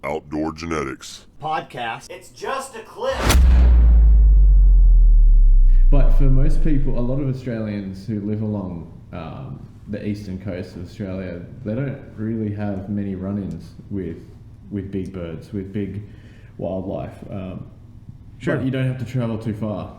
Outdoor Genetics podcast. It's just a clip. But for most people, a lot of Australians who live along the eastern coast of Australia, they don't really have many run-ins with big birds, with big wildlife. Sure. But you don't have to travel too far.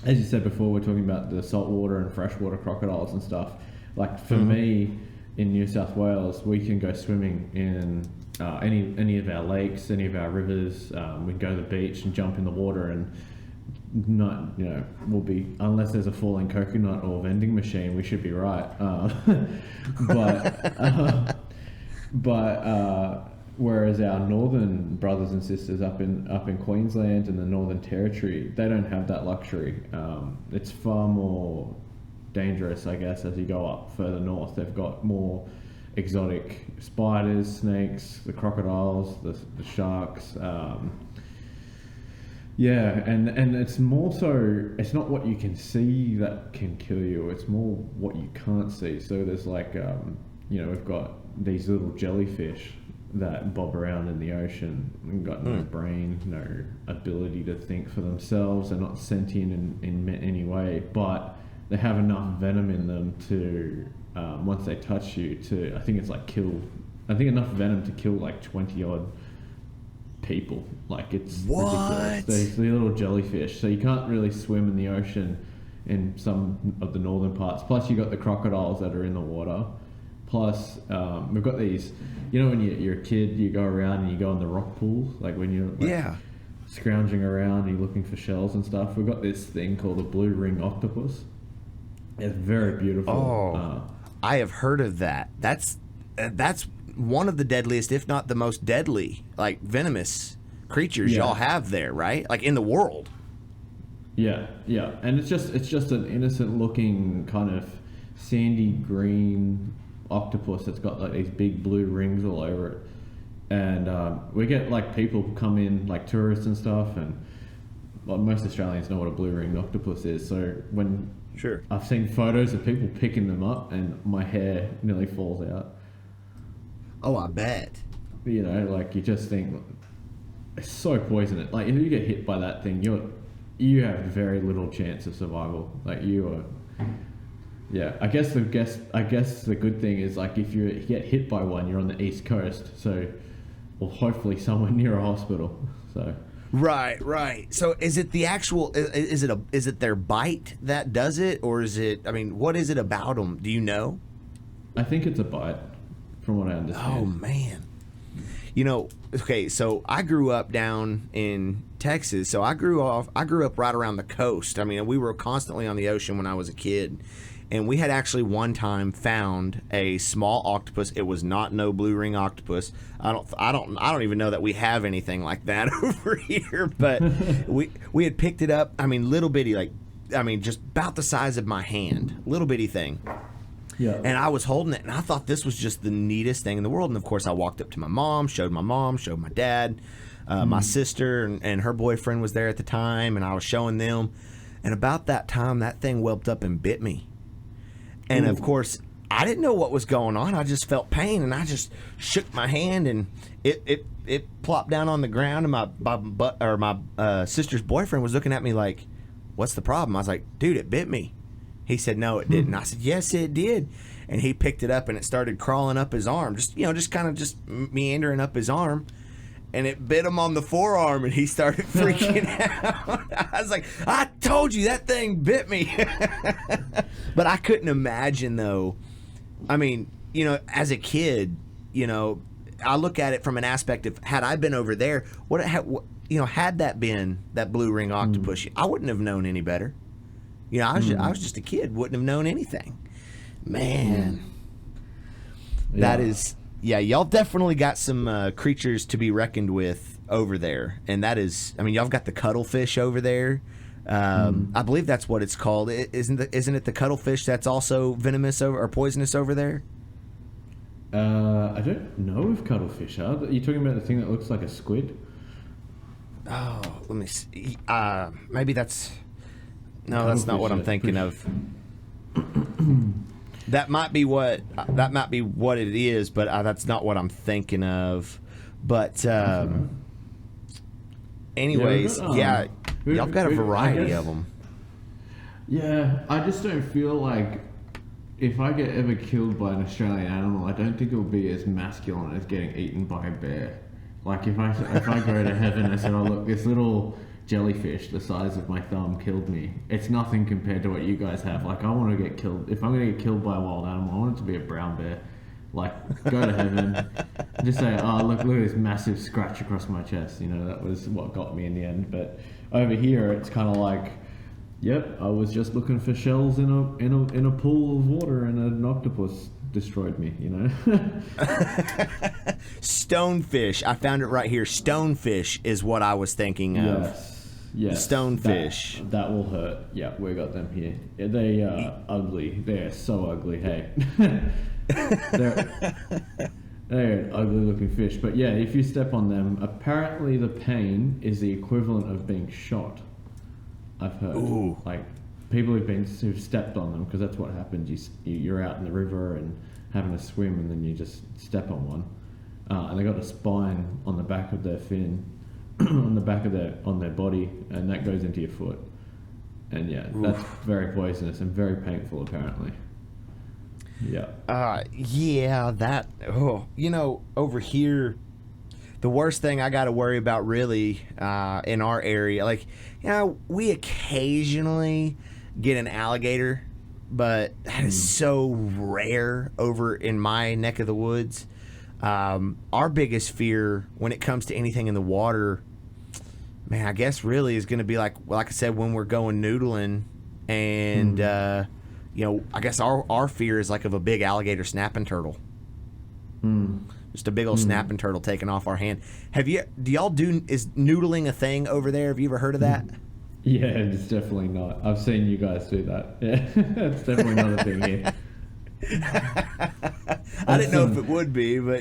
As you said before, we're talking about the saltwater and freshwater crocodiles and stuff. Like for me, in New South Wales, we can go swimming in any of our lakes, any of our rivers. We can go to the beach and jump in the water, and not, we'll be, unless there's a falling coconut or vending machine, we should be right. But whereas our northern brothers and sisters up in Queensland and the Northern Territory, they don't have that luxury. It's far more dangerous, I guess, as you go up further north. They've got more exotic spiders, snakes, the crocodiles, the sharks. And it's more so, it's not what you can see that can kill you, it's more what you can't see. So there's like, we've got these little jellyfish that bob around in the ocean and got no brain, no ability to think for themselves. They're not sentient in any way, but they have enough venom in them to, once they touch you, to, I think enough venom to kill like 20 odd people. Like, it's ridiculous. These little jellyfish. So you can't really swim in the ocean in some of the northern parts. Plus you got the crocodiles that are in the water. Plus we've got these, when you're a kid, you go around and you go in the rock pools, like when you're scrounging around and you're looking for shells and stuff. We've got this thing called a blue ring octopus. It's very beautiful. I have heard of that. That's one of the deadliest, if not the most deadly, like venomous creatures y'all have there, right? Like in the world. Yeah. And it's just an innocent looking kind of sandy green octopus that's got like these big blue rings all over it. And we get like people come in, like tourists and stuff, and most Australians know what a blue ring octopus is. So when I've seen photos of people picking them up and my hair nearly falls out. Oh, I bet. Like you just think it's so poisonous. Like if you get hit by that thing, you have very little chance of survival. Like you are. Yeah, I guess the good thing is, like, if you get hit by one, you're on the East Coast, so, well, hopefully somewhere near a hospital. So. Right. So is it the actual? Is it their bite that does it, or is it? I mean, what is it about them? Do you know? I think it's a bite, from what I understand. Oh man. Okay, so I grew up down in Texas. So I grew up right around the coast. I mean, we were constantly on the ocean when I was a kid. And we had actually one time found a small octopus. It was not no blue ring octopus. I don't even know that we have anything like that over here. But we had picked it up. I mean, little bitty, just about the size of my hand, little bitty thing. Yeah. And I was holding it, and I thought this was just the neatest thing in the world. And of course, I walked up to my mom, showed my dad, my sister, and her boyfriend was there at the time, and I was showing them. And about that time, that thing whelped up and bit me. And of course, I didn't know what was going on. I just felt pain, and I just shook my hand, and it plopped down on the ground. And my sister's boyfriend was looking at me like, "What's the problem?" I was like, "Dude, it bit me." He said, "No, it didn't." I said, "Yes, it did." And he picked it up, and it started crawling up his arm, just meandering up his arm. And it bit him on the forearm, and he started freaking out. I was like, "I told you that thing bit me." But I couldn't imagine, though. I mean, as a kid, I look at it from an aspect of, had I been over there, had that been that blue ring octopus, I wouldn't have known any better. I was just a kid, wouldn't have known anything. Man, that is. Yeah, y'all definitely got some creatures to be reckoned with over there, and that is, I mean, y'all got the cuttlefish over there. I believe that's what it's called. Isn't it the cuttlefish that's also venomous or poisonous over there? I don't know if cuttlefish are. Are you talking about the thing that looks like a squid? Oh, let me see. Maybe that's. No, that's not what I'm thinking of. That might be what it is, but that's not what I'm thinking of. But anyways, Yeah, y'all got a variety of them. Yeah, I just don't feel like if I get ever killed by an Australian animal, I don't think it'll be as masculine as getting eaten by a bear. Like if I go to heaven, I said, oh look, this little jellyfish the size of my thumb killed me. It's nothing compared to what you guys have. Like I want to get killed. If I'm going to get killed by a wild animal, I want it to be a brown bear. Like go to heaven, just say, oh look at this massive scratch across my chest. You know, that was what got me in the end. But over here, it's kind of like, yep, I was just looking for shells in a pool of water, and an octopus destroyed me. You know. Stonefish. I found it right here. Stonefish is what I was thinking of. Yes. Stonefish. That will hurt. Yeah, we got them here. They are ugly. They're so ugly. Hey. They're an ugly looking fish. But yeah, if you step on them, apparently the pain is the equivalent of being shot. I've heard. Ooh. Like people who've stepped on them, because that's what happens. You're out in the river and having a swim, and then you just step on one, and they got a spine on the back of their fin, on their body, and that goes into your foot. And yeah, that's very poisonous and very painful apparently. Yeah. Over here, the worst thing I got to worry about really in our area, like, we occasionally get an alligator, but that is so rare over in my neck of the woods. Our biggest fear when it comes to anything in the water, man, I guess really is going to be like I said, when we're going noodling, and I guess our fear is like of a big alligator snapping turtle. Just a big old snapping turtle taking off our hand. Is noodling a thing over there? Have you ever heard of that? Yeah, it's definitely not. I've seen you guys do that. Yeah, it's definitely not a thing here. I didn't know if it would be, but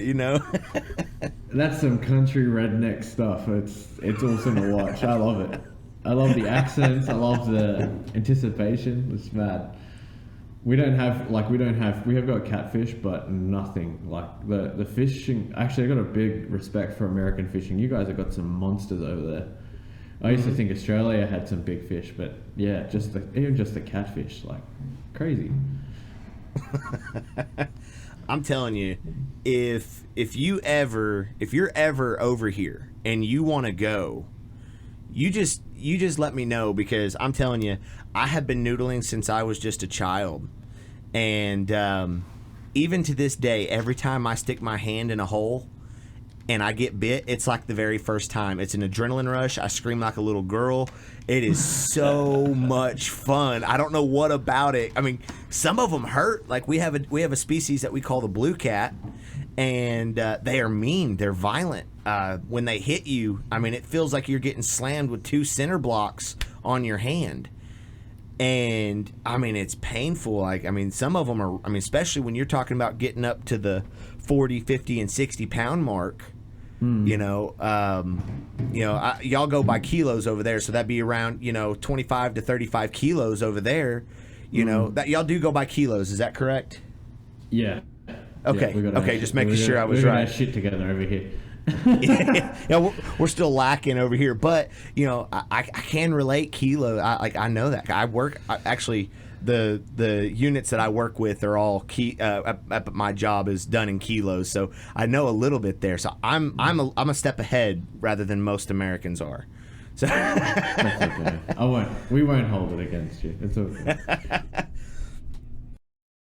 That's some country redneck stuff. It's awesome to watch. I love it. I love the accents. I love the anticipation. It's mad. We have got catfish, but nothing like the fishing. Actually, I got a big respect for American fishing. You guys have got some monsters over there. I used to think Australia had some big fish, but yeah, even just the catfish, like crazy. I'm telling you, if you're ever over here and you want to go, you just let me know, because I'm telling you, I have been noodling since I was just a child, and even to this day, every time I stick my hand in a hole and I get bit, it's like the very first time. It's an adrenaline rush. I scream like a little girl. It is so much fun. I don't know what about it. I mean, some of them hurt. Like we have a species that we call the blue cat, and they are mean. They're violent. When they hit you, I mean, it feels like you're getting slammed with 2 center blocks on your hand. And I mean, it's painful. Like, I mean, some of them are, I mean, especially when you're talking about getting up to the 40, 50, and 60 pound mark. Y'all go by kilos over there, so that'd be around 25 to 35 kilos over there. That y'all do go by kilos. Is that correct? Yeah. Okay. Yeah, just making sure I was right. Shit together over here. We're still lacking over here, but I can relate kilo. I know that. Actually, the units that I work with are all my job is done in kilos, so I know a little bit there. So I'm a step ahead rather than most Americans are. So that's okay. We won't hold it against you. It's okay.